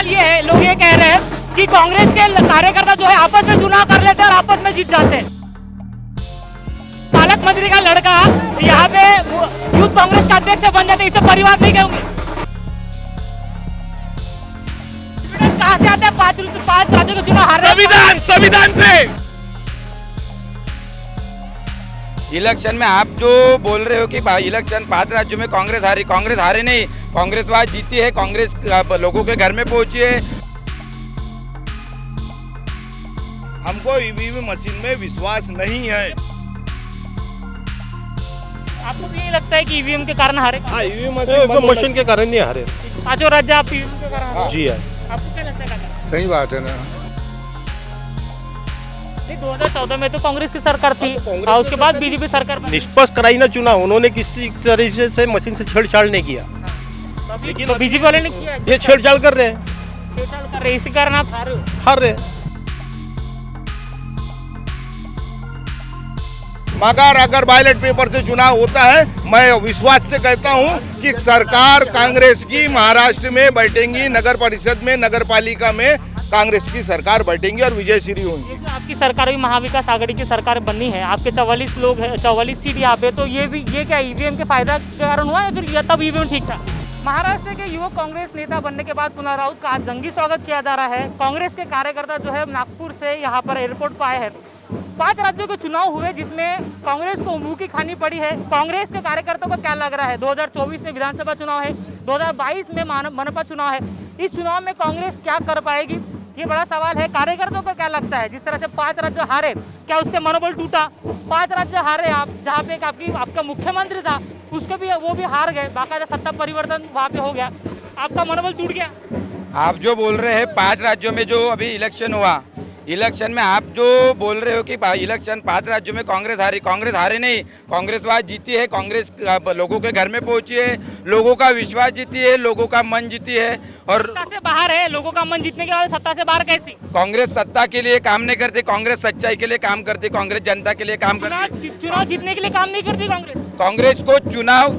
ये है, लोग ये कह रहे हैं कि कांग्रेस के कार्यकर्ता जो है आपस में चुनाव कर लेते हैं और आपस में जीत जाते हैं। पालक मंत्री का लड़का यहाँ पे यूथ कांग्रेस का अध्यक्ष बन जाते, इसे परिवार नहीं कहोगे? कहाँ से आते हैं? पांच राज्यों के चुनाव हार रहे हैं। संविधान से। इलेक्शन में आप जो बोल रहे हो कि इलेक्शन 5 राज्यों में कांग्रेस हारे नहीं, कांग्रेस जीती है, कांग्रेस लोगों के घर में पहुंची है। हमको ईवीएम मशीन में विश्वास नहीं है। आपको भी यही लगता है कि ईवीएम के कारण हारे? हाँ, ईवीएम मशीन के कारण नहीं हारे। पांचों राज्य आप ईवीएम के कारण हारे? जी है। आपको क्या लगता है? सही बात है ना। 2014 में तो कांग्रेस की सरकार थी और उसके बाद बीजेपी सरकार बनी। निष्पक्ष कराई ना चुनाव, उन्होंने किसी तरीके से मशीन से छेड़छाड़ नहीं किया, लेकिन बीजेपी वाले ने किया। ये छेड़छाड़ कर रहे हैं, इसके कारण आप हार रहे। मगर अगर बैलेट पेपर से चुनाव होता है, मैं विश्वास से कहता हूं कि सरकार कांग्रेस की महाराष्ट्र में बैठेंगी, नगर परिषद में, नगर पालिका में कांग्रेस की सरकार बैठेंगी और विजयश्री होंगी। आपकी सरकार भी महाविकास आघाड़ी की सरकार बनी है, आपके 44 लोग हैं, 44 सीट यहाँ पे, तो ये क्या ईवीएम के फायदा के कारण हुआ है फिर तब ईवीएम ठीक था? महाराष्ट्र के युवक कांग्रेस नेता बनने के बाद कुणाल राउत का आज जंगी स्वागत किया जा रहा है। कांग्रेस के कार्यकर्ता जो है नागपुर से यहाँ पर एयरपोर्ट पर आए हैं। 5 राज्यों के चुनाव हुए जिसमें कांग्रेस को मुंह की खानी पड़ी है। कांग्रेस के कार्यकर्ताओं को क्या लग रहा है? 2024 में विधानसभा चुनाव है, 2022 में मनपा चुनाव है। इस चुनाव में कांग्रेस क्या कर पाएगी, ये बड़ा सवाल है। कार्यकर्ताओं को क्या लगता है, जिस तरह से 5 राज्य हारे, क्या उससे मनोबल टूटा? 5 राज्य हारे आप, जहाँ पे आपका मुख्यमंत्री था उसके भी वो भी हार गए, बाकायदा सत्ता परिवर्तन वहाँ पे हो गया, आपका मनोबल टूट गया। आप जो बोल रहे हैं 5 राज्यों में जो अभी इलेक्शन हुआ, इलेक्शन में आप जो बोल रहे हो कि इलेक्शन 5 राज्यों में कांग्रेस हारे नहीं, कांग्रेस जीती है, कांग्रेस लोगों के घर में पहुंची है, लोगों का विश्वास जीती है, लोगों का मन जीती है। और सत्ता से बाहर है, लोगों का मन जीतने के बाद सत्ता से बाहर कैसी? कांग्रेस सत्ता के लिए काम नहीं करती, कांग्रेस सच्चाई के लिए काम करती, कांग्रेस जनता के लिए काम करती। चुनाव जीतने के लिए काम नहीं करती कांग्रेस को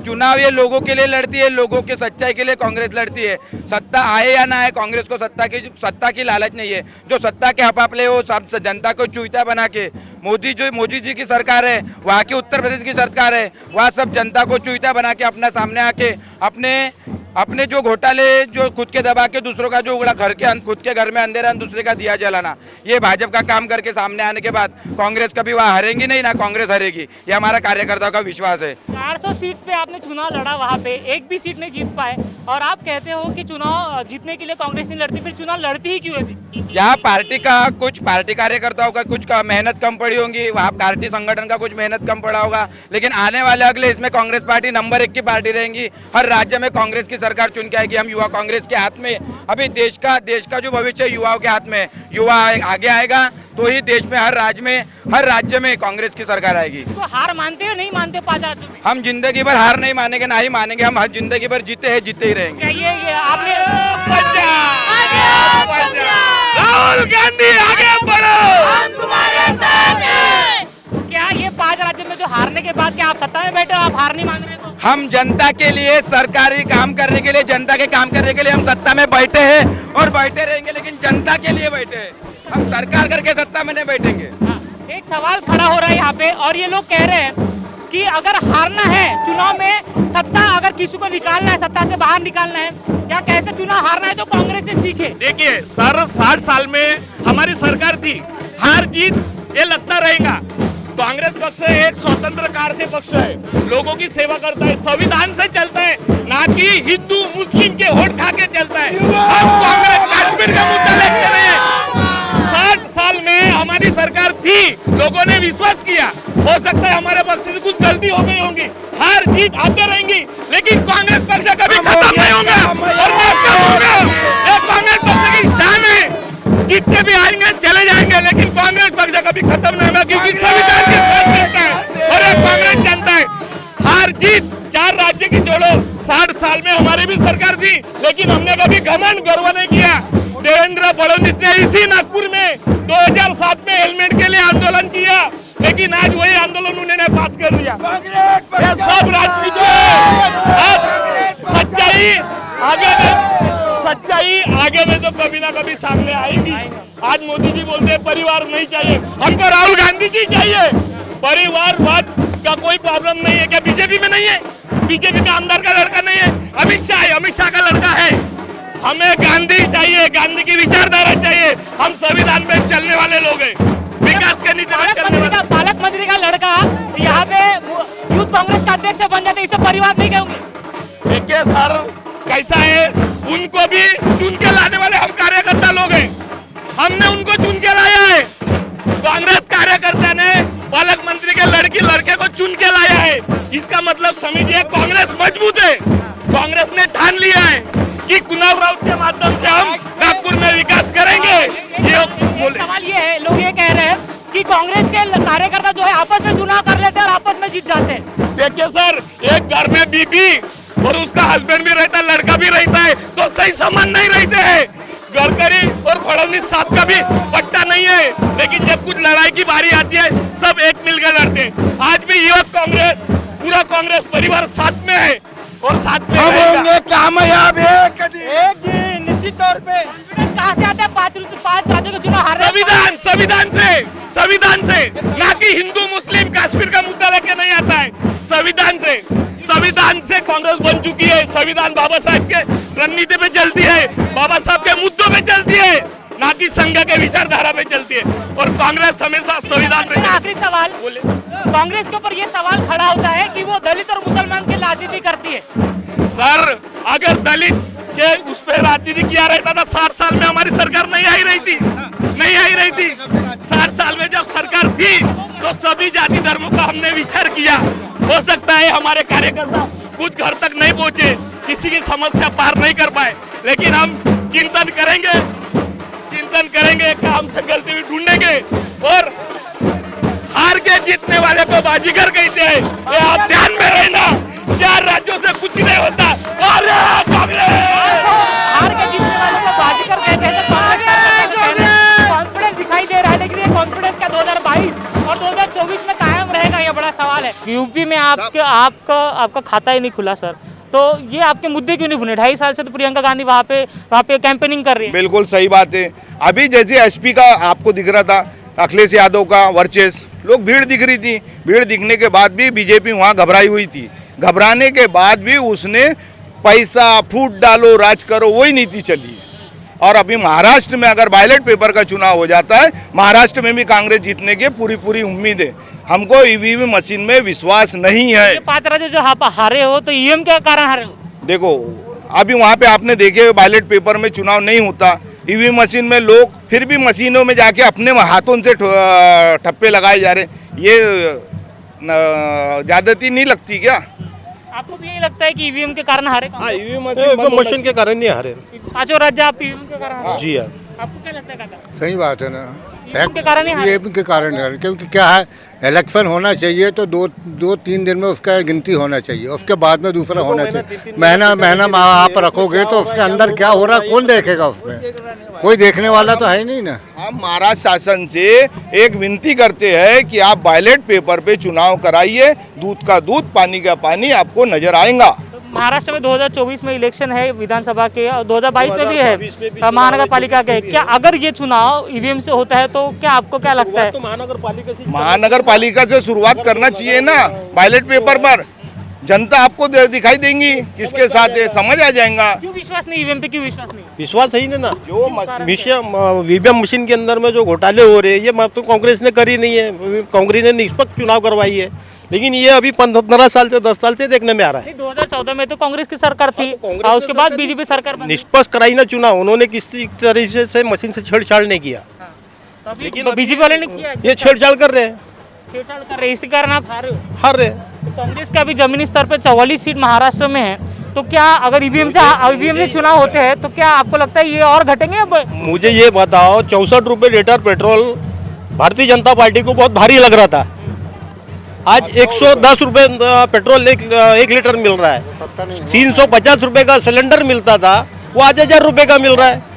चुनाव ये लोगों के लिए लड़ती है, लोगों के सच्चाई के लिए कांग्रेस लड़ती है। सत्ता आए या ना आए, कांग्रेस को सत्ता की लालच नहीं है। जो सत्ता के हपापले वो सब जनता को चूइता बना के, मोदी जी की सरकार है, वहाँ की उत्तर प्रदेश की सरकार है, वहाँ सब जनता को चूइता बना के अपना सामने आके अपने जो घोटाले जो खुद के दबा के दूसरों का जो उगड़ा खुद के घर में अंधेरा दूसरे का दिया जलाना, ये भाजपा का काम करके सामने आने के बाद कांग्रेस कभी वहाँ हारेंगी नहीं, ना कांग्रेस हारेगी, ये हमारा कार्यकर्ताओं का विश्वास है। 400 सीट पे आपने चुनाव लड़ा, वहाँ पे एक भी सीट नहीं जीत पाए और आप कहते हो कि चुनाव जीतने के लिए कांग्रेस नहीं लड़ती, फिर चुनाव लड़ती ही क्यों है? यहाँ कुछ पार्टी कार्यकर्ताओं का कुछ का मेहनत कम पड़ी होंगी, वहाँ पार्टी संगठन का कुछ मेहनत कम पड़ा होगा, लेकिन आने वाले अगले इसमें कांग्रेस पार्टी नंबर 1 की पार्टी रहेंगी। हर राज्य में कांग्रेस की सरकार चुन के आएगी। हम युवा कांग्रेस के हाथ में, अभी देश का जो भविष्य युवाओं के हाथ में, युवा आगे आएगा तो ही देश में हर राज्य में कांग्रेस की सरकार आएगी। इसको हार मानते हो नहीं मानते? 5 राज्यों में हम जिंदगी भर हार नहीं मानेंगे, ना ही मानेंगे, हम हर जिंदगी भर जीते ही रहेंगे। ये आपने राहुल गांधी आगे बढ़ो, हम तुम्हारे साथ हैं। क्या ये 5 राज्यों में जो हारने के बाद क्या आप सत्ता में बैठे हो, आप हार नहीं मान रहे? तो हम जनता के लिए सरकारी काम करने के लिए, जनता के काम करने के लिए हम सत्ता में बैठे हैं और बैठे रहेंगे, लेकिन जनता के लिए बैठे हैं। हम सरकार करके सत्ता में नहीं बैठेंगे। एक सवाल खड़ा हो रहा है यहाँ पे और ये लोग कह रहे हैं कि अगर हारना है चुनाव में, सत्ता अगर किसी को निकालना है, सत्ता से बाहर निकालना है या कैसे चुनाव हारना है तो कांग्रेस से सीखे। देखिए सर, 60 साल में हमारी सरकार थी, हार जीत ये लगता रहेगा। कांग्रेस पक्ष एक स्वतंत्र कार्य पक्ष है, लोगों की सेवा करता है, संविधान से चलता है, ना कि हिंदू मुस्लिम के वोट खा के चलता है। हम कांग्रेस कश्मीर का मुद्दा लेके रहे हैं। 60 साल में हमारी सरकार थी, लोगों ने विश्वास किया। हो सकता है हमारे पक्ष से कुछ गलती हो गई होंगी, हार जीत आते रहेंगी, लेकिन कांग्रेस पक्ष कभी खत्म नहीं होगा। और मैं कहूँगा ये कांग्रेस पक्ष की शान है, जितने भी आएंगे चले जाएंगे, लेकिन कांग्रेस पक्ष कभी खत्म नहीं होगा, क्योंकि संविधान के साथ चलता है और एक कांग्रेस जनता है। हार जीत 4 राज्य की जोड़ो, 60 साल में हमारी भी सरकार थी, लेकिन हमने कभी घमंड गर्व नहीं किया। देवेंद्र फडणवीस ने इसी नागपुर में 2007 में हेलमेट के लिए आंदोलन किया, लेकिन आज वही आंदोलन उन्होंने पास कर दिया। ये सब राजनीति है, सच्चाई आगे सच्चाई आगे में तो कभी ना कभी सामने आएगी। आज मोदी जी बोलते हैं परिवार नहीं चाहिए, हमको राहुल गांधी जी चाहिए। परिवारवाद का कोई प्रॉब्लम नहीं है। क्या बीजेपी में नहीं है? बीजेपी में आमदार का लड़का नहीं है, अमित शाह है, अमित शाह का लड़का है। हमें गांधी चाहिए, गांधी की विचारधारा चाहिए। हम संविधान पे चलने वाले लोग हैं, विकास के नीति पे चलने वाले। पालक मंत्री का लड़का यहाँ पे यूथ कांग्रेस का अध्यक्ष बन जाते, इसे परिवार नहीं कहोगे? देखिए सर, कैसा है, उनको भी चुन के लाने वाले हम कार्यकर्ता लोग हैं। हमने उनको चुन के लाया है। कांग्रेस कार्यकर्ता ने पालक मंत्री के लड़के को चुन के लाया है। इसका मतलब समझिए कांग्रेस मजबूत है। कांग्रेस ने ठान लिया है कि कुणाल राउत के माध्यम से हम नागपुर में विकास करेंगे। सवाल ये है, लोग ये कह रहे हैं कि कांग्रेस के कार्यकर्ता जो है आपस में चुनाव कर लेते हैं और आपस में जीत जाते हैं। देखिए सर, एक घर में बीबी और उसका हस्बैंड भी रहता है, लड़का भी रहता है, तो सही संबंध नहीं रहते हैं। गडकरी और फडणवीस साहब का भी पट्टा नहीं है, लेकिन जब कुछ लड़ाई की बारी आती है सब एक मिलकर लड़ते हैं। आज भी युवक कांग्रेस, पूरा कांग्रेस परिवार साथ में है और साथ में हम होंगे कामयाब एक दिन निश्चित तौर पे। कॉन्फिडेंस कहाँ से आता है? पांच राज्यों के चुनाव हार रहे हैं। संविधान से, ना कि हिंदू मुस्लिम कश्मीर का मुद्दा लेके नहीं आता है। संविधान से कांग्रेस बन चुकी है। संविधान बाबा साहब के रणनीति पे चलती है, बाबा साहब के मुद्दों पे चलती है, ना कि संघ के विचारधारा पे चलती है। और कांग्रेस हमेशा संविधान पे। आखिरी सवाल, कांग्रेस के ऊपर ये सवाल खड़ा होता है कि वो दलित और मुसलमान की राजनीति करती है। सर, अगर दलित के उस पर राजनीति किया रहता था, 60 साल में हमारी सरकार नहीं आई रही थी। 60 साल में जब सरकार थी तो सभी जाति धर्मों का हमने विचार किया। हो सकता है हमारे कार्यकर्ता कुछ घर तक नहीं पहुंचे, किसी की समस्या पार नहीं कर पाए, लेकिन हम चिंतन करेंगे, काम से गलती भी ढूंढेंगे और हार के जीतने वाले को बाजीगर कहते हैं। ये आप ध्यान में रहना। 4 राज्यों से कुछ नहीं होता। अरे कांग्रेस हार के जीतने वालों को बाजीगर कहते हैं। कॉन्फिडेंस दिखाई दे रहा है, लेकिन ये कॉन्फिडेंस का 2022 और 2024 में कायम रहेगा, ये बड़ा सवाल है। यूपी में आपका खाता ही नहीं खुला सर, तो ये आपके मुद्दे क्यों नहीं बने? 2.5 साल से तो प्रियंका गांधी वहाँ पे कैंपेनिंग कर रही है। बिल्कुल सही बात है। अभी जैसे एसपी का आपको दिख रहा था, अखिलेश यादव का वर्चस्व, लोग भीड़ दिख रही थी। भीड़ दिखने के बाद भी बीजेपी वहाँ घबराई हुई थी। घबराने के बाद भी उसने पैसा फूट डालो राज करो वही नीति चली है। और अभी महाराष्ट्र में अगर बैलेट पेपर का चुनाव हो जाता है, महाराष्ट्र में भी कांग्रेस जीतने की पूरी उम्मीद है। हमको ईवीएम मशीन में विश्वास नहीं है। ये 5 राज्य जो आप हारे हो, तो ईवीएम के कारण हारे हो? देखो, अभी वहाँ पे आपने देखे बैलेट पेपर में चुनाव नहीं होता, ईवीएम मशीन में लोग फिर भी मशीनों में जाके अपने हाथों से ठप्पे लगाए जा रहे। ये ज्यादती नहीं लगती क्या? आपको भी यही लगता है कि ईवीएम के कारण हारे? ईवीएम मशीन के कारण नहीं हारे। 5 राज्य आप ईवीएम के कारण हारे? जी हाँ। आपको क्या लगता है काका? सही बात है ना, ईवीएम के कारण ही हारे? ईवीएम के कारण है, क्योंकि क्या है, इलेक्शन होना चाहिए तो 2-3 दिन में उसका गिनती होना चाहिए, उसके बाद में दूसरा होना चाहिए। महीना आप रखोगे तो उसके अंदर क्या हो रहा है कौन देखेगा? उसमें कोई देखने वाला तो है नहीं ना। हम महाराष्ट्र शासन से एक विनती करते हैं कि आप बैलेट पेपर पे चुनाव कराइए, दूध का दूध पानी का पानी आपको नजर आएगा। महाराष्ट्र में 2024 में इलेक्शन है विधानसभा के, और 2022 में भी है महानगर पालिका के। क्या अगर ये चुनाव ईवीएम से होता है तो क्या आपको क्या लगता है? तो महानगर पालिका से शुरुआत करना चाहिए ना। बैलेट पेपर पर जनता आपको दिखाई देंगी किसके साथ है, समझ आ जाएगा। क्यों विश्वास नहीं ईवीएम पे? क्यों विश्वास नहीं? विश्वास है ही नहीं ना। जो ईवीएम मशीन के अंदर में जो घोटाले हो रहे हैं, ये तो कांग्रेस ने करी नहीं है। कांग्रेस ने निष्पक्ष चुनाव करवाई है, लेकिन ये अभी 15 साल से 10 साल से देखने में आ रहा है। 2014 में तो कांग्रेस की सरकार थी और उसके बाद बीजेपी सरकार बनी। निष्पक्ष कराई ना चुनाव, उन्होंने किस तरीके से मशीन से छेड़छाड़ नहीं किया। लेकिन बीजेपी वाले ने किया। ये छेड़छाड़ कर रहे हैं, छेड़छाड़ कर रहे हैं, इसके कारण आप हारे हो। हार रहे। तो कांग्रेस का भी जमीनी स्तर पे 44 सीट महाराष्ट्र में है, तो क्या अगर ईवीएम से चुनाव होते हैं तो क्या आपको लगता है ये और घटेंगे? मुझे ये बताओ, 64 रुपये litre petrol Bharatiya Janata party को बहुत भारी लग रहा था। आज 110 रुपये पेट्रोल एक लीटर मिल रहा है। 350 रुपये का सिलेंडर मिलता था, वो आज 1000 रुपये का मिल रहा है।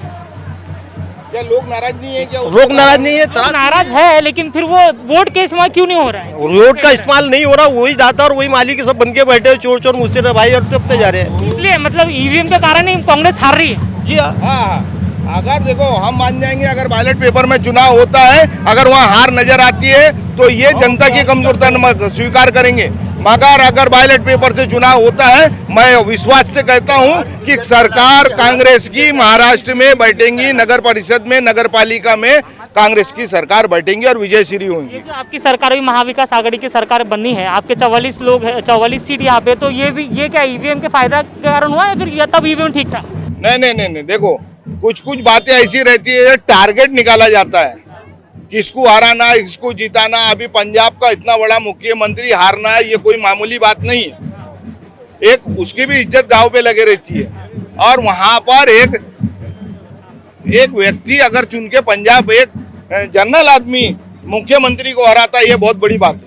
क्या लोग नाराज नहीं है? क्या लोग नाराज नहीं है? नाराज है, लेकिन फिर वो वोट के इस्तेमाल क्यों नहीं हो रहा है? वोट का इस्तेमाल नहीं हो रहा, वही दाता और वही मालिक सब बन के बैठे, चोर चोर मुझसे भाई और तबते जा रहे हैं। इसलिए मतलब ईवीएम के कारण ही कांग्रेस हार रही है। जी हाँ। हाँ, अगर देखो हम मान जाएंगे अगर बैलेट पेपर में चुनाव होता है, अगर वहाँ हार नजर आती है तो ये जनता की कमजोरता स्वीकार करेंगे। मगर अगर बैलेट पेपर से चुनाव होता है, मैं विश्वास से कहता हूँ कि सरकार कांग्रेस की महाराष्ट्र में बैठेंगी, नगर परिषद में, नगर पालिका में कांग्रेस की सरकार बैठेंगी और विजयश्री होंगी। ये जो आपकी सरकार भी महाविकास आघाड़ी की सरकार बनी है, आपके 44 लोग हैं, 44 सीट यहाँ पे, तो ये क्या ईवीएम के फायदा के कारण हुआ है फिर या तब ईवीएम ठीक था? नहीं, देखो कुछ बातें ऐसी रहती है, टारगेट निकाला जाता है, किसको हराना, किसको जिताना। अभी पंजाब का इतना बड़ा मुख्यमंत्री हारना है, ये कोई मामूली बात नहीं है। एक उसकी भी इज्जत दांव पे लगे रहती है। और वहां पर एक व्यक्ति अगर चुन के पंजाब एक जनरल आदमी मुख्यमंत्री को हराता है, ये बहुत बड़ी बात है।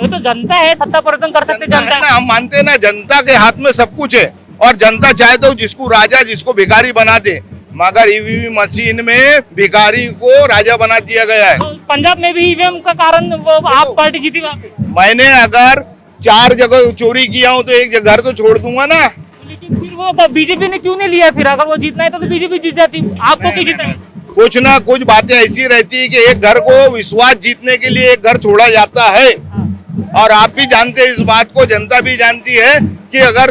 ये तो जनता है, सत्ता परिवर्तन कर सकते जनता है जनता। ना, हम मानते हैं ना, जनता के हाथ में सब कुछ है और जनता चाहे तो जिसको राजा जिसको भिखारी बना दे, मगर ईवीएम मशीन में भिखारी को राजा बना दिया गया है। पंजाब में भी ईवीएम का कारण वो आप पार्टी जीती वहाँ पे। मैंने अगर 4 जगह चोरी किया हूँ तो एक घर तो छोड़ दूंगा ना। लेकिन फिर वो बीजेपी ने क्यों नहीं लिया? फिर अगर वो जीतना है तो बीजेपी जीत जाती, आपको क्यों जीता है? कुछ ना कुछ बातें ऐसी रहती है कि एक घर को विश्वास जीतने के लिए एक घर छोड़ा जाता है। और आप भी जानते हैं इस बात को, जनता भी जानती है कि अगर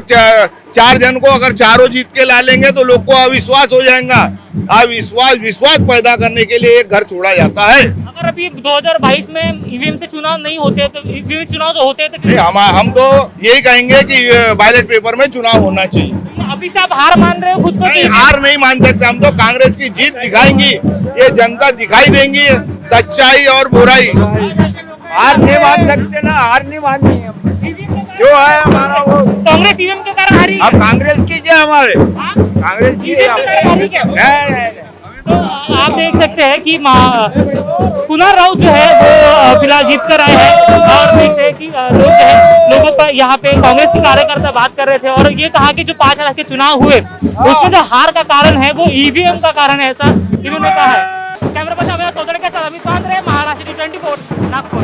4 जन को अगर चारों जीत के ला लेंगे तो लोग को अविश्वास हो जाएगा। विश्वास पैदा करने के लिए एक घर छोड़ा जाता है। अगर अभी 2022 में ईवीएम से चुनाव नहीं होते तो ईवीएम चुनाव जो होते हैं तो फिर हम तो यही कहेंगे कि बैलेट पेपर में चुनाव होना चाहिए। अभी से आप हार मान रहे हो खुद को? नहीं, हार नहीं मान सकते हम तो। कांग्रेस की जीत दिखाएंगी, ये जनता दिखाई देंगी सच्चाई और बुराई। हार नहीं मान सकते ना, हार नहीं माननी है। जो है हमारा वो कांग्रेस ईवीएम के कारण हारी है। अब कांग्रेस की जय हमारे, हाँ? कांग्रेस की ईवीएम के कारण हारी क्या? नहीं। तो आप देख सकते हैं कि कुणाल राउत जो है वो फिलहाल जीत कर आए हैं और देखते हैं कि लोग जो है लोगों पर यहाँ पे कांग्रेस के कार्यकर्ता बात कर रहे थे और ये कहा कि जो 5 लाख के चुनाव हुए उसमें जो हार का कारण है वो ईवीएम का कारण है, ऐसा इन्होंने कहा है। कैमरा पर्सन अमित तोगड़े के साथ अमित पात्रे, महाराष्ट्र 24 नागपुर।